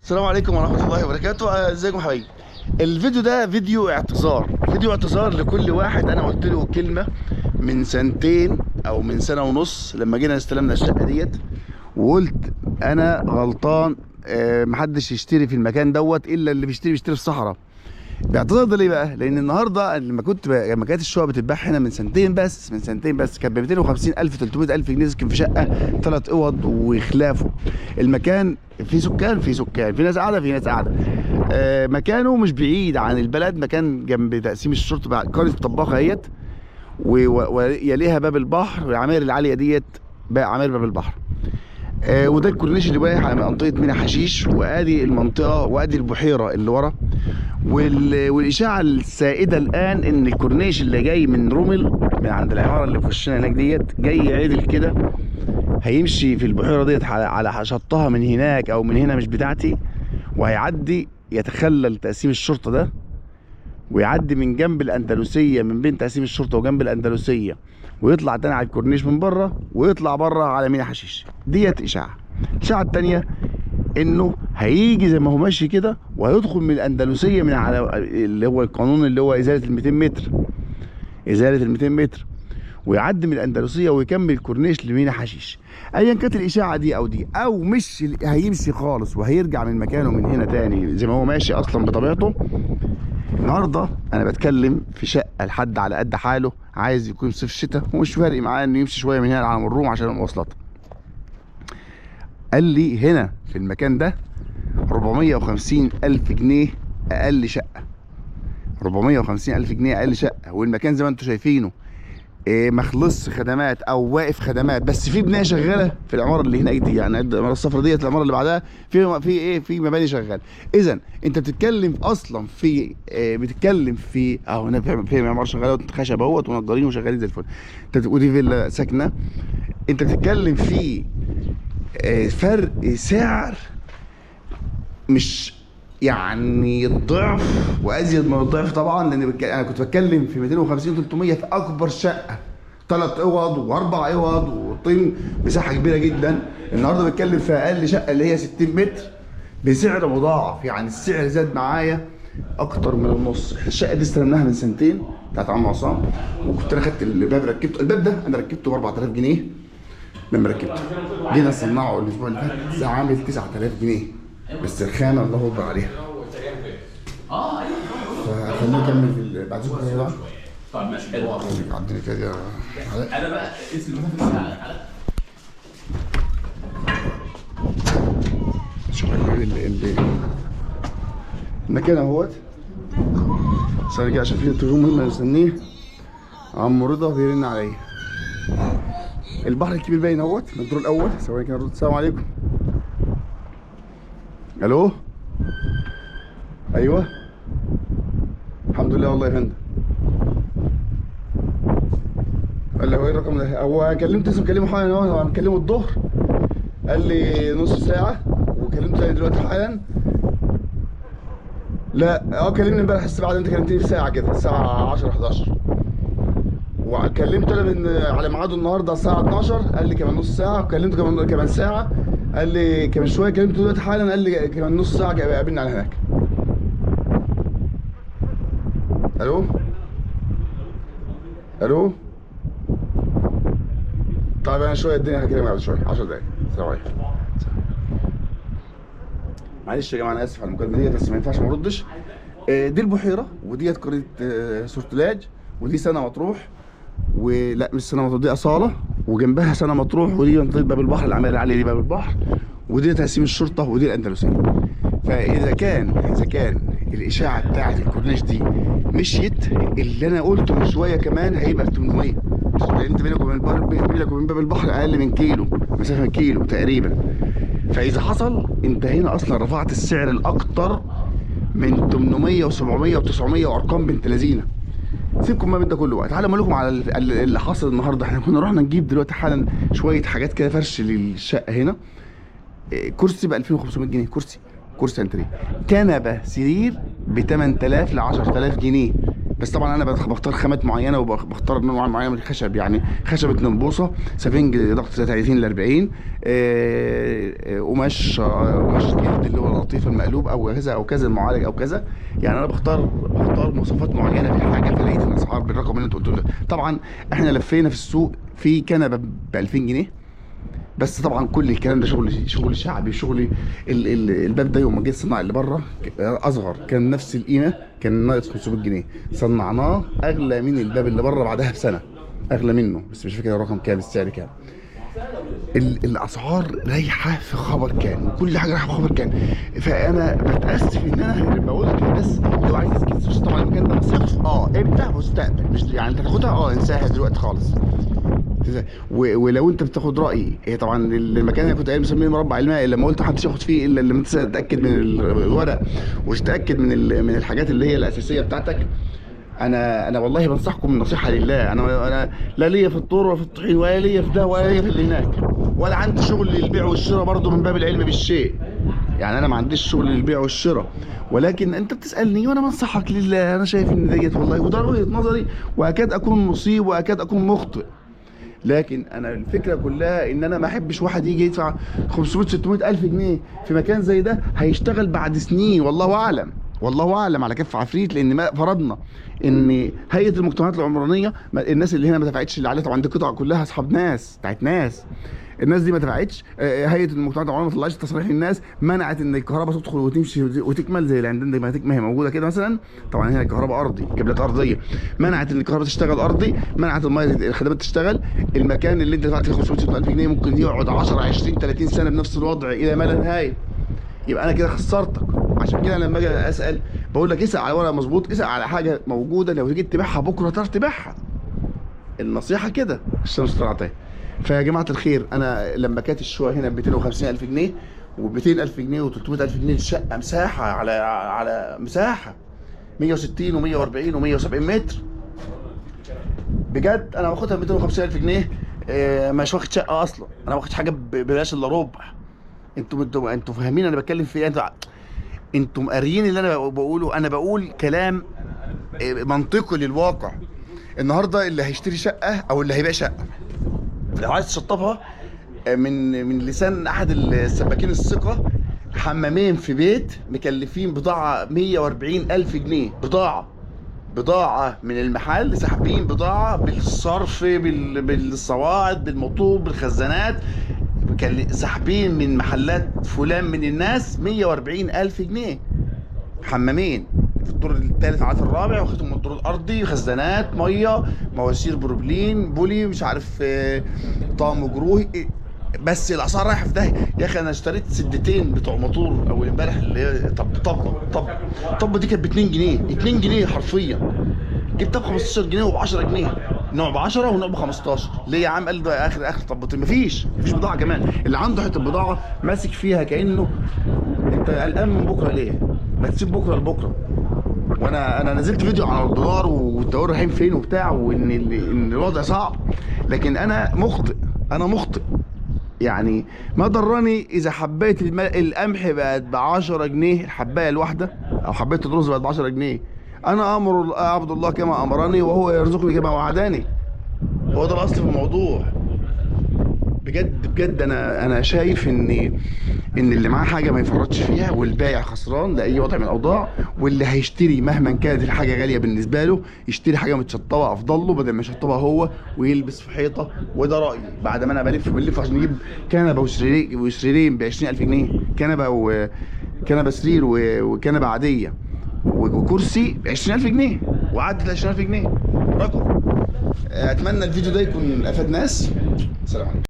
السلام عليكم ورحمة الله وبركاته. ازيكم حبايبي؟ الفيديو ده فيديو اعتذار لكل واحد انا قلت له كلمة من سنتين او من سنة ونص لما جينا استلمنا الشقة ديت، وقلت انا غلطان. محدش يشتري في المكان دوت الا اللي بيشتري في الصحراء. باعتذار ده ليه بقى؟ لان النهارده لما كانت الشقق بتتباع هنا من سنتين بس كانت ب 250,000 300,000 جنيه تسكن في شقه 3 اوض وخلافه. المكان فيه سكان، في ناس قاعده، مكانه مش بعيد عن البلد، مكان جنب تقسيم الشرطه قريه الطباخه اهيت، ويليها باب البحر، والعماير العاليه ديت بقى عماير باب البحر. وده الكورنيش اللي واقع على منطقه مينا حشيش، وادي المنطقه وادي البحيره اللي ورا. والاشاعه السائده الان ان الكورنيش اللي جاي من رومل من عند العماره اللي في وشنا هناك ديت جاي عدل كده، هيمشي في البحيره ديت على شطها من هناك او من هنا، مش بتاعتي، وهيعدي يتخلل تقسيم الشرطه ده، ويعدي من جنب الاندلسيه، من بين تقسيم الشرطه وجنب الاندلسيه، ويطلع تاني على الكورنيش من بره، ويطلع بره على مينا حشيش. ديت اشاعه. الاشاعه التانيه انه هيجي زي ما هو ماشي كده، وهيدخل من الاندلسيه من على اللي هو القانون اللي هو ازاله ال 200 متر، ويعدي من الاندلسيه ويكمل الكورنيش لمينا حشيش. ايا كانت الاشاعه دي او دي او مش، هيمشي خالص وهيرجع من مكانه من هنا تاني زي ما هو ماشي اصلا بطبيعته. النهارده انا بتكلم في شقه لحد على قد حاله، عايز يكون صيف شتاء ومش فارق معاه انه يمشي شويه من هنا على الروم عشان المواصلات. قال لي هنا في المكان ده 450,000 جنيه اقل شقه، 450,000 جنيه اقل شقه، والمكان زي ما انتم شايفينه مخلص خدمات او واقف خدمات، بس في بنايه شغاله في العماره اللي هناك دي، يعني العماره الصفراء ديت العماره اللي بعدها في مباني شغاله. اذا انت بتتكلم اصلا في بتتكلم في اهو هنا في عماره شغاله خشب اهوت ونجارين وشغالين زي الفل، ودي فيلا ساكنه. انت بتتكلم في فرق سعر مش يعني الضعف وازيد من الضعف طبعا، لان انا كنت بتكلم في 250 300 في اكبر شقه 3 اوض واربع اوض وطين مساحه كبيره جدا. النهارده بتكلم في اقل شقه اللي هي 60 متر بسعر مضاعف، يعني السعر زاد معايا اكتر من النص. الشقه دي استلمناها من سنتين بتاعت عم عصام، وكنت انا خدت الباب ركبته، الباب ده انا ركبته ب 4000 جنيه. لما ركبته جينا نصنعه الاسبوع اللي فات عامل 9000 جنيه بس الخامه الله اكبر عليها. فخلينا نكمل في بعد شويه بقى. طيب ماشي حلو. عندنا كده انا بقى اسم المسافه شوف المكان اهوت. بس رجع عشان في تليفون مهم مستنيه، عم رضا بيرن عليا. البحر الكبير باين اهوت من الدور الاول. ثواني كده. السلام عليكم. الو. ايوه الحمد لله والله يا فندم. قال لي هو ايه الرقم ده؟ هو كلمت لسه مكلمه حالا اهو، انا مكلمه الظهر قال لي نص ساعه، وكلمته تاني دلوقتي حالا. لا كلمني امبارح الساعه بعد انت كلمتني بساعه كده، الساعه 10 11، وكلمته انا من على ميعاده النهارده الساعه 12 قال لي كمان نص ساعه، وكلمته كمان ساعه قال لي كمان شويه، كلمته دلوقتي حالا قال لي كمان نص ساعه قابلني على هناك. الو. الو. طيب انا شويه الدنيا هكلمك بعد شويه 10 دقايق. السلام عليكم. معلش يا جماعه انا اسف على المكالمه ديت بس ما ينفعش ما اردش. دي البحيره، وديت قريه سورتلاج، ودي سنه مطروح، ولا مش سنه مطروح، دي اصاله، وجنبها سنه مطروح، ودي منطقه باب البحر، العماير العاليه دي باب البحر، ودي تقسيم الشرطه، ودي الاندلسيه. فاذا كان الاشاعه بتاعت الكورنيش دي مشيت، اللي انا قلته من شويه كمان هيبقى 800، لان انت بينك وبين باب البحر اقل من كيلو، مسافه كيلو تقريبا. فاذا حصل انت هنا اصلا رفعت السعر الاكتر من 800 و700 و900 وارقام بنت لذينه. سيبكم ما من ده كله بقى، تعالوا اقول لكم على اللي حصل النهارده. احنا كنا رحنا نجيب دلوقتي حالا شويه حاجات كده فرش للشقه هنا. كرسي ب 2500 جنيه، كرسي انتريه، كنبه سرير ب 8000 ل 10000 جنيه، بس طبعا انا بختار خامات معينه وبختار نوع معين من الخشب، يعني خشبه نمبوصه، سفنج ضغط 30 ل 40، قماش جلد اللي هو القطيف المقلوب او كذا او كذا، المعالج او كذا. يعني انا بختار مواصفات معينه في الحاجه، فلقيت الاسعار بالرقم اللي انت قلته ده. طبعا احنا لفينا في السوق في كنبه ب 2000 جنيه بس. طبعا كل الكلام ده شغل شعبي، شغل الباب ده يوم ما جه الصناعي اللي بره اصغر كان نفس القيمه، كان ناقص 500 جنيه، صنعناه اغلى من الباب اللي بره بعدها بسنه، اغلى منه بس مش فاكر الرقم كام، السعر كام. الاسعار رايحه في خبر كان، وكل حاجه رايحه في خبر كان. فانا بتاسف ان انا لما قلت للناس لو عايز تسكت، طبعا المكان ده نصيحه ابدع مستقبل، مش يعني انت تاخدها انساها دلوقتي خالص. ولو انت بتاخد رايي، هي طبعا المكان اللي كنت قايل مسميه مربع الماء، لما قلت محدش ياخد فيه الا لما تتاكد من الورق وتتاكد من الحاجات اللي هي الاساسيه بتاعتك. انا والله بنصحكم النصيحه لله. انا لا ليا في الطور ولا في الطحين ولا ليا في ده ولا ليا في اللي هناك، ولا عندي شغل للبيع والشراء برضه من باب العلم بالشيء. يعني انا ما عنديش شغل للبيع والشراء، ولكن انت بتسالني وانا بنصحك لله. انا شايف ان ديت والله وده وجهه نظري، واكاد اكون مصيب واكاد اكون مخطئ، لكن انا الفكره كلها ان انا ما احبش واحد يجي يدفع 500 600 الف جنيه في مكان زي ده هيشتغل بعد سنين، والله اعلم، والله اعلم على كف عفريت. لان ما فرضنا ان هيئه المجتمعات العمرانيه، الناس اللي هنا ما دفعتش اللي عليها، طبعا دي قطع كلها اصحاب ناس بتاعت ناس، الناس دي ما دفعتش. هيئه المجتمعات العمرانيه ما طلعتش تصريح للناس، منعت ان الكهرباء تدخل وتمشي وتكمل زي اللي عندنا ما هي موجوده كده مثلا. طبعا هنا الكهرباء ارضي، كابلات ارضيه، منعت ان الكهرباء تشتغل ارضي، منعت الميه الخدمات تشتغل. المكان اللي انت دفعت فيه 500 الف جنيه ممكن يقعد 10 20 30 سنه بنفس الوضع الى ما لا نهايه. يبقى انا كده خسرتك. عشان كده لما اجي اسال بقول لك اسال على ورقه مظبوط، اسال على حاجه موجوده، لو جيت تبيعها بكره تعرف تبيعها. النصيحه كده، الشمس طلعت اهي. فيا جماعه الخير، انا لما كانت الشقه هنا ب 250 الف جنيه و200 الف جنيه و300 الف جنيه الشقه، مساحه على مساحه 160 و140 و170 متر، بجد انا باخدها ب 250 الف جنيه. مش واخد شقه اصلا، انا ما واخدش حاجه ببلاش الا ربع. انتوا فاهمين انا بتكلم في ايه؟ انتوا مقاريين اللي انا بقوله. انا بقول كلام منطقي للواقع. النهارده اللي هيشتري شقه او اللي هيبيع شقه، لو عايز تشطبها من لسان احد السباكين الثقه، حمامين في بيت مكلفين بضاعه 140 الف جنيه، بضاعه من المحل، ساحبين بضاعه بالصرف بالصواعد بالمطوب بالخزانات، ساحبين من محلات فلان من الناس 140 الف جنيه. حمامين في الدور الثالث على الرابع، واخدهم من الدور الارضي، خزانات ميه، مواسير بروبلين، بولي، مش عارف طقم جروه. بس الاسعار رايحه في داهيه يا اخي. انا اشتريت سدتين بتوع موتور اول امبارح، اللي هي طب دي كانت ب 2 جنيه، 2 جنيه حرفيا. جبتها ب 15 جنيه وب 10 جنيه، نوع ب 10 ونوع ب 15. ليه يا عم؟ قال ده اخر طب مفيش بضاعه كمان. اللي عنده حته بضاعه ماسك فيها كانه انت قلقان من بكره ليه؟ ما تسيب بكره لبكره. وانا نزلت فيديو عن الدولار والدولار رايحين فين وبتاع، وان الوضع صعب، لكن انا مخطئ. يعني ما ضرني اذا حبايه القمح بقت ب 10 جنيه الحبايه الواحده، او حبايه الرز بقت ب 10 جنيه. انا امر عبد الله كما امرني وهو يرزقني كما وعدني. هو ده الاصل في الموضوع. بجد انا شايف ان اللي معاه حاجه ما يفرطش فيها، والبائع خسران لاي وضع من الاوضاع، واللي هيشتري مهما كانت الحاجه غاليه بالنسبه له يشتري حاجه متشطبه افضل له بدل ما يشطبها هو ويلبس في حيطه. وده رايي بعد ما انا بلف عشان اجيب كنبه وسريرين ب 20000 جنيه، كنبه سرير وكنبه عاديه وكرسي ب 20000 جنيه وعدت 20000 جنيه رقم. اتمنى الفيديو ده يكون افاد ناس. السلام عليكم.